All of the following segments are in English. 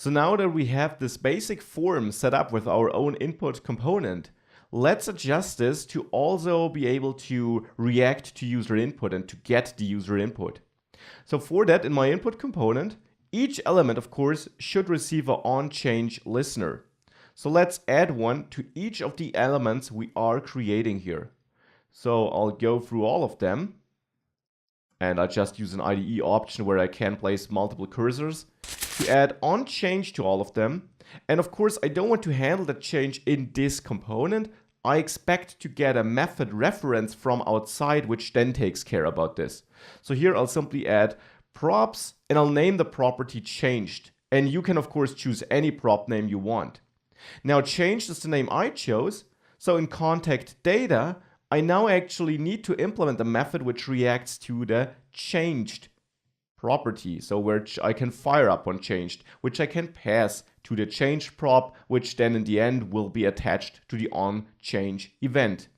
So now that we have this basic form set up with our own input component, let's adjust this to also be able to react to user input and to get the user input. So for that, in my input component, each element, of course, should receive an onChange listener. So let's add one to each of the elements we are creating here. So I'll go through all of them, and I just use an IDE option where I can place multiple cursors to add onChange to all of them. And of course, I don't want to handle that change in this component. I expect to get a method reference from outside, which then takes care about this. So here I'll simply add props, and I'll name the property changed. And you can, of course, choose any prop name you want. Now, changed is the name I chose. So in contact data, I now actually need to implement a method which reacts to the changed property. So which I can fire up on changed, which I can pass to the changed prop, which then in the end will be attached to the onChange event.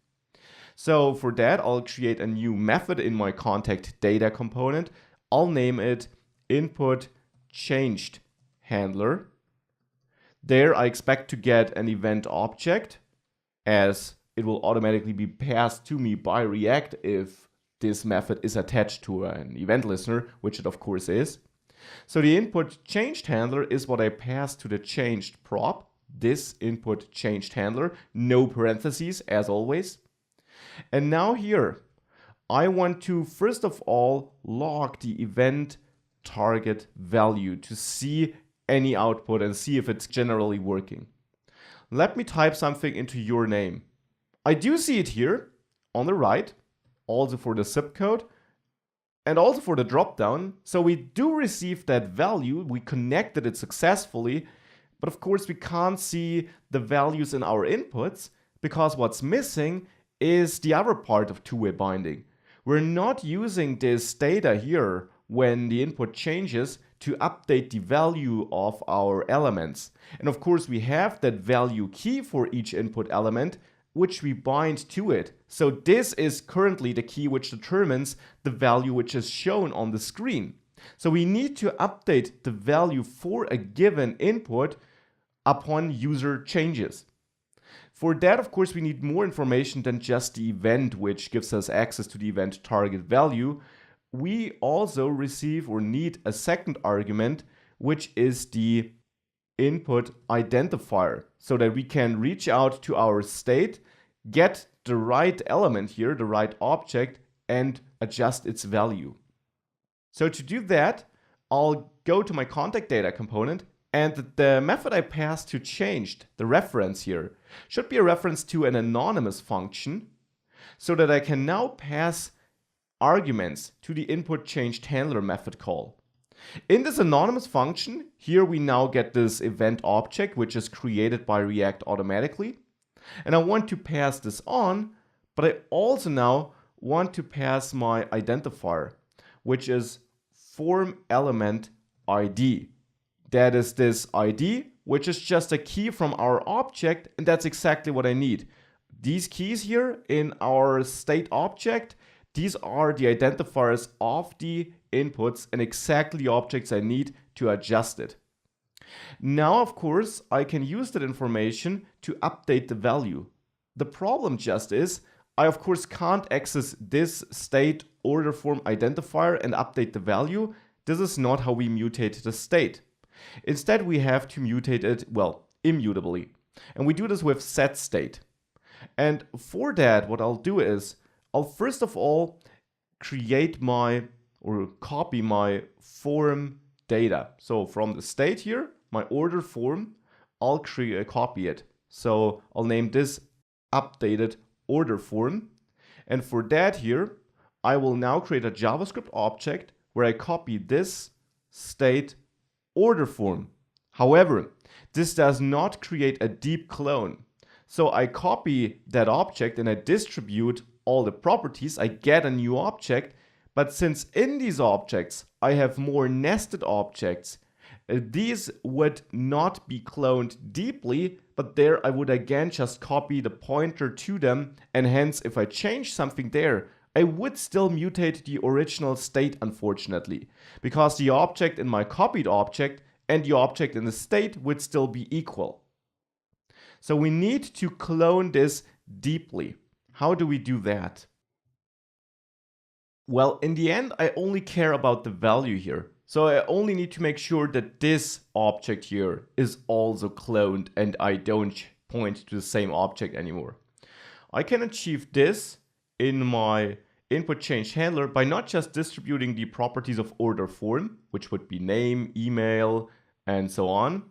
So for that, I'll create a new method in my contact data component. I'll name it input changed handler. There I expect to get an event object, as it will automatically be passed to me by React if this method is attached to an event listener, which it of course is. So the input changed handler is what I pass to the changed prop, this input changed handler, no parentheses as always. And now here, I want to first of all log the event target value to see any output and see if it's generally working. Let me type something into your name. I do see it here on the right, also for the zip code and also for the dropdown. So we do receive that value. We connected it successfully, but of course we can't see the values in our inputs because what's missing is the other part of two-way binding. We're not using this data here when the input changes to update the value of our elements. And of course we have that value key for each input element, which we bind to it. So this is currently the key which determines the value which is shown on the screen. So we need to update the value for a given input upon user changes. For that, of course, we need more information than just the event, which gives us access to the event target value. We also receive or need a second argument, which is the input identifier, so that we can reach out to our state, get the right element here, the right object, and adjust its value. So to do that, I'll go to my contact data component, and the method I passed to changed, the reference here, should be a reference to an anonymous function, so that I can now pass arguments to the input changed handler method call. In this anonymous function, here we now get this event object, which is created by React automatically. And I want to pass this on, but I also now want to pass my identifier, which is form element ID. That is this ID, which is just a key from our object, and that's exactly what I need. These keys here in our state object, these are the identifiers of the inputs and exactly the objects I need to adjust it. Now, of course, I can use that information to update the value. The problem just is, I of course can't access this state order form identifier and update the value. This is not how we mutate the state. Instead, we have to mutate it, well, immutably. And we do this with setState. And for that, what I'll do is, I'll first of all create or copy my form data. So from the state here, my order form, I'll copy it. So I'll name this updated order form. And for that here, I will now create a JavaScript object where I copy this state order form. However, this does not create a deep clone. So I copy that object and I distribute all the properties. I get a new object, but since in these objects I have more nested objects, these would not be cloned deeply, but there I would again just copy the pointer to them, and hence if I change something there, I would still mutate the original state, unfortunately, because the object in my copied object and the object in the state would still be equal. So we need to clone this deeply. How do we do that? Well, in the end, I only care about the value here. So I only need to make sure that this object here is also cloned and I don't point to the same object anymore. I can achieve this in my input change handler by not just distributing the properties of order form, which would be name, email, and so on,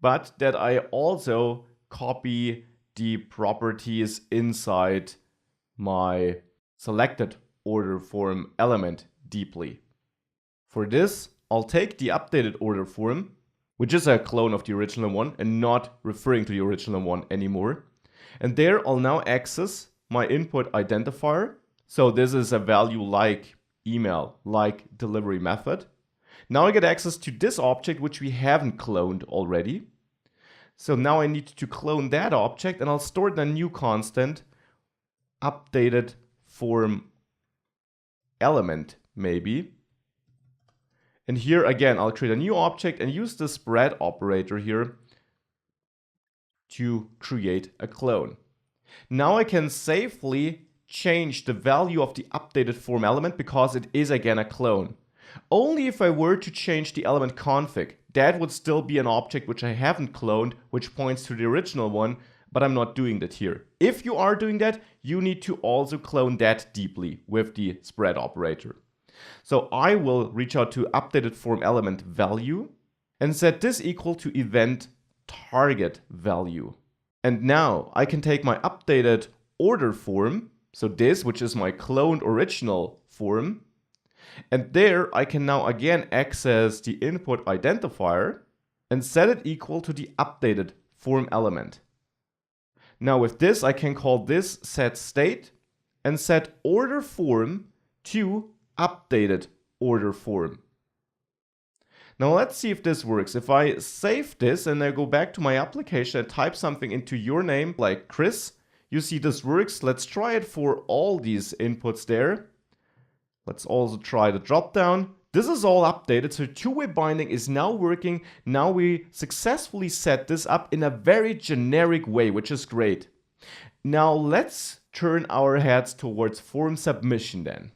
but that I also copy the properties inside my selected order form element deeply. For this, I'll take the updated order form, which is a clone of the original one and not referring to the original one anymore. And there I'll now access my input identifier. So this is a value like email, like delivery method. Now I get access to this object, which we haven't cloned already. So now I need to clone that object, and I'll store the new constant, updated form element maybe. And here again, I'll create a new object and use the spread operator here to create a clone. Now I can safely change the value of the updated form element because it is again a clone. Only if I were to change the element config, that would still be an object which I haven't cloned, which points to the original one, but I'm not doing that here. If you are doing that, you need to also clone that deeply with the spread operator. So I will reach out to updated form element value and set this equal to event target value. And now I can take my updated order form, so this, which is my cloned original form, and there I can now again access the input identifier and set it equal to the updated form element. Now with this, I can call this set state and set order form to updated order form. Now let's see if this works. If I save this and I go back to my application and type something into your name like Chris, you see this works. Let's try it for all these inputs there. Let's also try the dropdown. This is all updated, so two-way binding is now working. Now we successfully set this up in a very generic way, which is great. Now let's turn our heads towards form submission then.